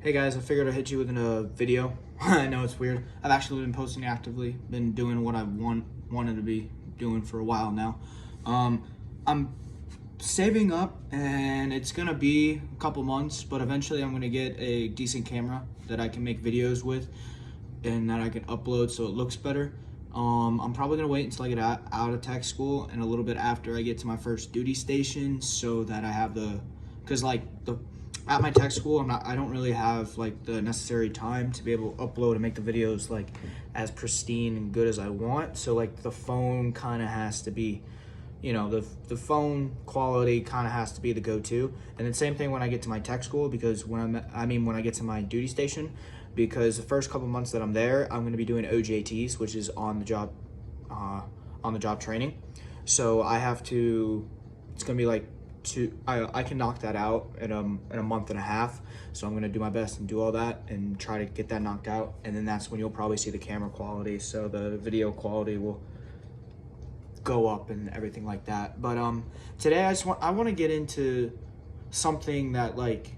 Hey guys, I figured I'd hit you with a video. I know it's weird. I've actually been posting actively, been doing what I wanted to be doing for a while now. I'm saving up and it's gonna be a couple months, but eventually I'm gonna get a decent camera that I can make videos with and that I can upload so it looks better. I'm probably gonna wait until I get out of tech school and a little bit after I get to my first duty station so that I have because at my tech school, I don't really have like the necessary time to be able to upload and make the videos like as pristine and good as I want. So like the phone kind of has to be, the phone quality kind of has to be the go-to. And then same thing when I get to my tech school, because when I get to my duty station, because the first couple months that I'm there, I'm going to be doing OJTs, which is on the job training. So it's going to be like I can knock that out in a month and a half. So I'm gonna do my best and do all that and try to get that knocked out. And then that's when you'll probably see the camera quality. So the video quality will go up and everything like that. But today I want to get into something that like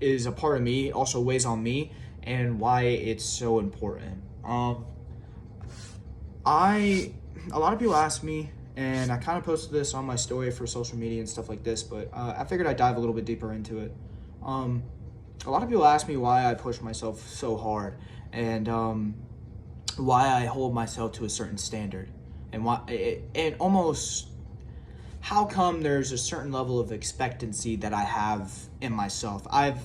is a part of me, also weighs on me, and why it's so important. A lot of people ask me, and I kind of posted this on my story for social media and stuff like this, but I figured I'd dive a little bit deeper into it. A lot of people ask me why I push myself so hard and why I hold myself to a certain standard, and almost how come there's a certain level of expectancy that I have in myself. I've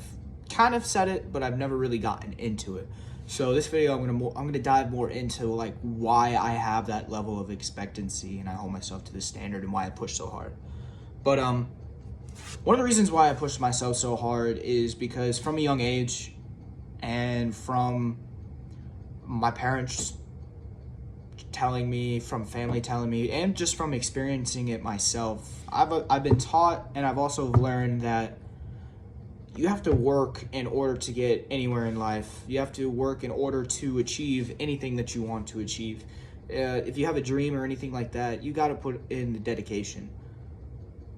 kind of said it, but I've never really gotten into it. So this video, I'm gonna dive more into like why I have that level of expectancy and I hold myself to this standard and why I push so hard. But one of the reasons why I push myself so hard is because from a young age, and from my parents telling me, from family telling me, and just from experiencing it myself, I've been taught, and I've also learned that you have to work in order to get anywhere in life. You have to work in order to achieve anything that you want to achieve. If you have a dream or anything like that, you got to put in the dedication.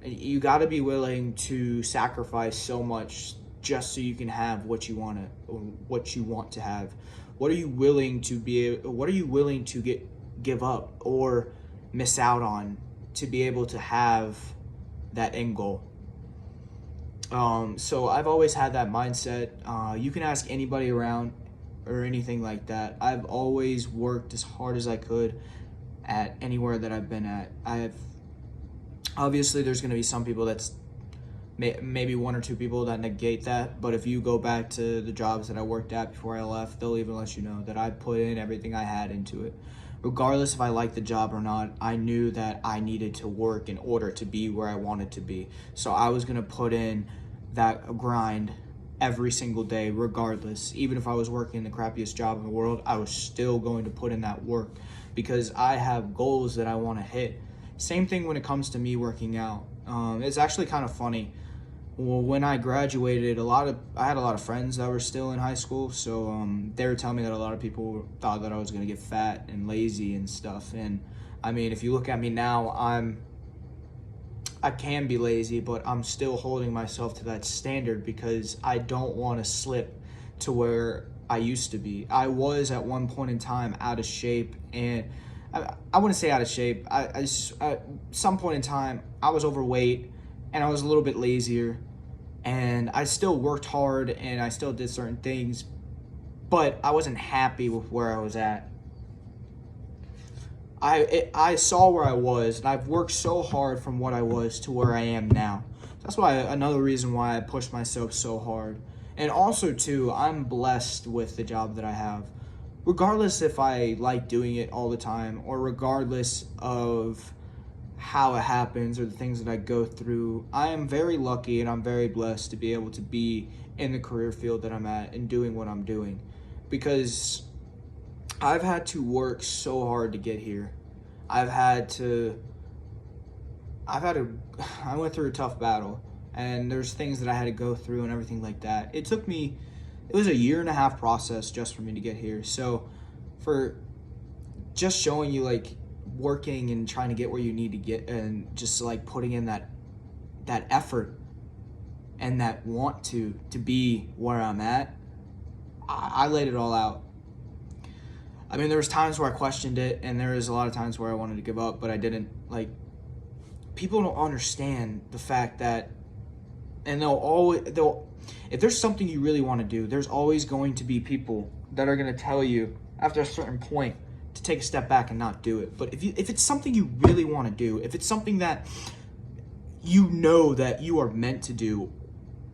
You got to be willing to sacrifice so much just so you can have what you want to have. What are you willing to give up or miss out on to be able to have that end goal? So I've always had that mindset. You can ask anybody around or anything like that. I've always worked as hard as I could at anywhere that I've been at. Obviously there's going to be some people that's maybe one or two people that negate that. But if you go back to the jobs that I worked at before I left, they'll even let you know that I put in everything I had into it. Regardless if I liked the job or not, I knew that I needed to work in order to be where I wanted to be. So I was going to put in that grind every single day, regardless. Even if I was working the crappiest job in the world, I was still going to put in that work because I have goals that I want to hit. Same thing when it comes to me working out. It's actually kind of funny. Well, when I graduated, I had a lot of friends that were still in high school, so they were telling me that a lot of people thought that I was going to get fat and lazy and stuff. And I mean, if you look at me now, I can be lazy, but I'm still holding myself to that standard because I don't want to slip to where I used to be. I was at one point in time out of shape, and I wouldn't say out of shape. At some point in time, I was overweight and I was a little bit lazier. And I still worked hard and I still did certain things, but I wasn't happy with where I was at. I saw where I was, and I've worked so hard from what I was to where I am now. That's why another reason why I pushed myself so hard. And also too, I'm blessed with the job that I have. Regardless if I like doing it all the time or regardless of how it happens or the things that I go through, I am very lucky and I'm very blessed to be able to be in the career field that I'm at and doing what I'm doing, because I've had to work so hard to get here. I went through a tough battle, and there's things that I had to go through and everything like that. It was a 1.5-year process just for me to get here. So for just showing you like working and trying to get where you need to get and just like putting in that effort and that want to be where I'm at, I laid it all out. I mean, there was times where I questioned it, and there was a lot of times where I wanted to give up, but I didn't. Like, people don't understand the fact that, and if there's something you really want to do, there's always going to be people that are going to tell you after a certain point to take a step back and not do it. But if it's something you really want to do, if it's something that you know that you are meant to do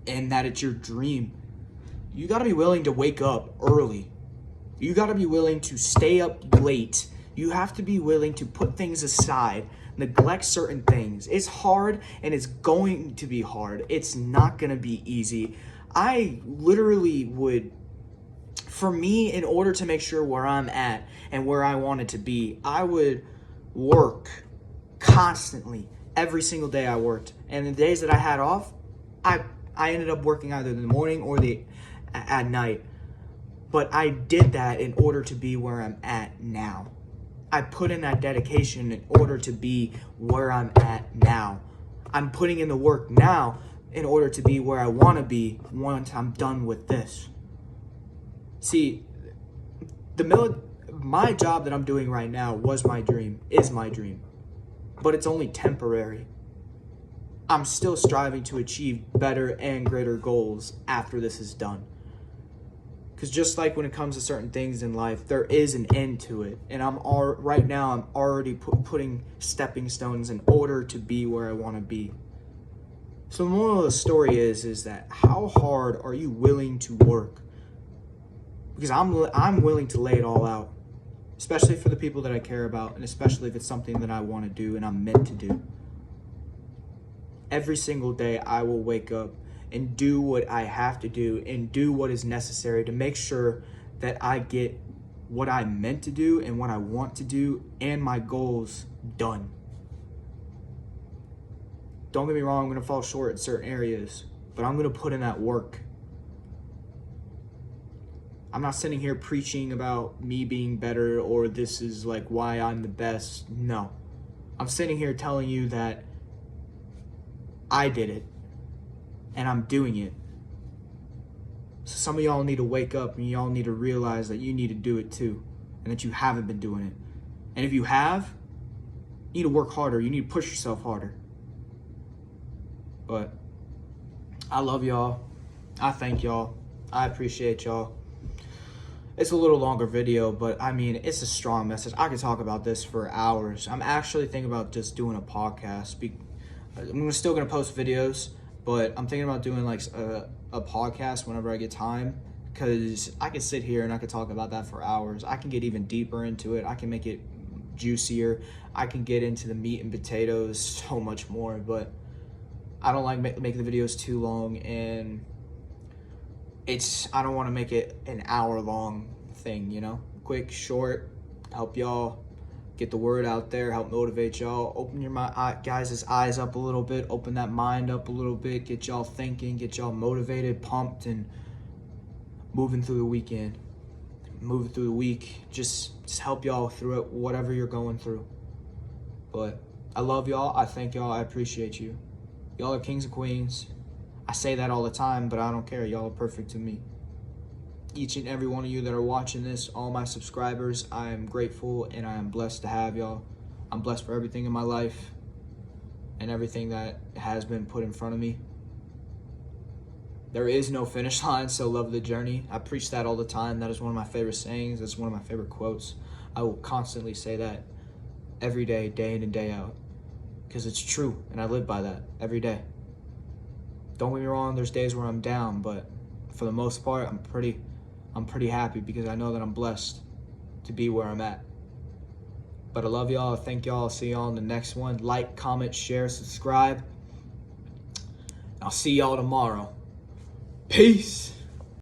and that it's your dream, you got to be willing to wake up early. You got to be willing to stay up late. You have to be willing to put things aside, neglect certain things. It's hard, and it's going to be hard. It's not going to be easy. I literally would, for me, in order to make sure where I'm at and where I wanted to be, I would work constantly every single day I worked. And the days that I had off, I ended up working either in the morning or at night. But I did that in order to be where I'm at now. I put in that dedication in order to be where I'm at now. I'm putting in the work now in order to be where I want to be once I'm done with this. See, my job that I'm doing right now was my dream, is my dream. But it's only temporary. I'm still striving to achieve better and greater goals after this is done. Because just like when it comes to certain things in life, there is an end to it. And right now I'm already putting stepping stones in order to be where I want to be. So the moral of the story is that how hard are you willing to work? Because I'm willing to lay it all out, especially for the people that I care about, and especially if it's something that I want to do and I'm meant to do. Every single day I will wake up and do what I have to do and do what is necessary to make sure that I get what I meant to do and what I want to do and my goals done. Don't get me wrong, I'm going to fall short in certain areas, but I'm going to put in that work. I'm not sitting here preaching about me being better or this is like why I'm the best. No. I'm sitting here telling you that I did it. And I'm doing it. So some of y'all need to wake up and y'all need to realize that you need to do it too. And that you haven't been doing it. And if you have, you need to work harder. You need to push yourself harder. But I love y'all. I thank y'all. I appreciate y'all. It's a little longer video, but I mean, it's a strong message. I could talk about this for hours. I'm actually thinking about just doing a podcast. I'm still going to post videos. But I'm thinking about doing like a podcast whenever I get time, because I can sit here and I can talk about that for hours. I can get even deeper into it. I can make it juicier. I can get into the meat and potatoes so much more. But I don't like making the videos too long, and I don't want to make it an hour long thing, you know? Quick, short, help y'all get the word out there, help motivate y'all, open your guys' eyes up a little bit, open that mind up a little bit, get y'all thinking, get y'all motivated, pumped, and moving through the weekend, moving through the week. Just help y'all through it, whatever you're going through. But I love y'all. I thank y'all. I appreciate you. Y'all are kings and queens. I say that all the time, but I don't care. Y'all are perfect to me. Each and every one of you that are watching this, all my subscribers, I am grateful and I am blessed to have y'all. I'm blessed for everything in my life and everything that has been put in front of me. There is no finish line, so love the journey. I preach that all the time. That is one of my favorite sayings. That's one of my favorite quotes. I will constantly say that every day, day in and day out, because it's true and I live by that every day. Don't get me wrong, there's days where I'm down, but for the most part, I'm pretty happy because I know that I'm blessed to be where I'm at. But I love y'all. Thank y'all. I'll see y'all in the next one. Like, comment, share, subscribe. I'll see y'all tomorrow. Peace.